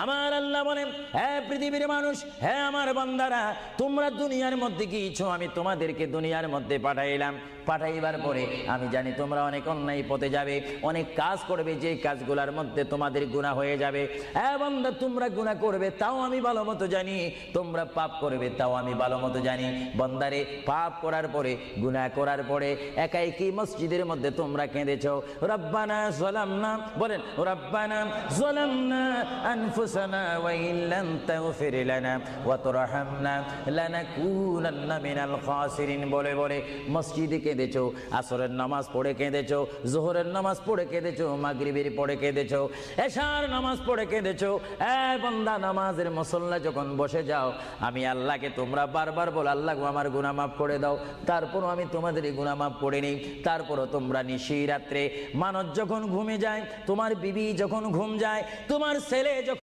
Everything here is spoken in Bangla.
আমার আল্লাহ বলেন, হে পৃথিবীর মানুষ, হে আমার বান্দারা, তোমরা দুনিয়ার মধ্যে গিয়েছো, আমি তোমাদেরকে দুনিয়ার মধ্যে পাঠাইলাম। পাঠাইবার পরে আমি জানি তোমরা অনেক অন্যায় পথে যাবে, অনেক কাজ করবে, যে কাজগুলোর মধ্যে তোমাদের গুনাহ হয়ে যাবে। হ্যাঁ বান্দা, তোমরা গুনাহ করবে তাও আমি ভালো মতো জানি, তোমরা পাপ করবে তাও আমি ভালো মতো জানি। বান্দারে, পাপ করার পরে, গুনাহ করার পরে একাই কি মসজিদের মধ্যে তোমরা কেঁদেছো, রব্বানা যালামনা, বলেন রব্বানা যালামনা আনফুসানা ওয়া ইল্লাম তাগফির লানা ওয়া তুরহামনা লানাকুনান্না মিনাল খাসিরিন বলে বলে মসজিদে কেঁদেছো, আসরের নামাজ পড়ে কেঁদেছো, যোহরের নামাজ পড়ে কেঁদেছো, মাগরিবের পড়ে কেঁদেছো, এশার নামাজ পড়ে কেঁদেছো। এ বান্দা, নামাজের মুসল্লা যখন বসে যাও, আমি আল্লাহকে তোমরা বারবার বল, আল্লাহ আমার গুনাহ মাফ করে দাও। তারপরও আমি তোমাদের গুনাহ মাফ করে নেই। তারপরও তোমরা নিশি রাত্রে, মানুষ যখন ঘুমে যায়, তোমার বিবি যখন ঘুম যায়, তোমার ছেলে যখন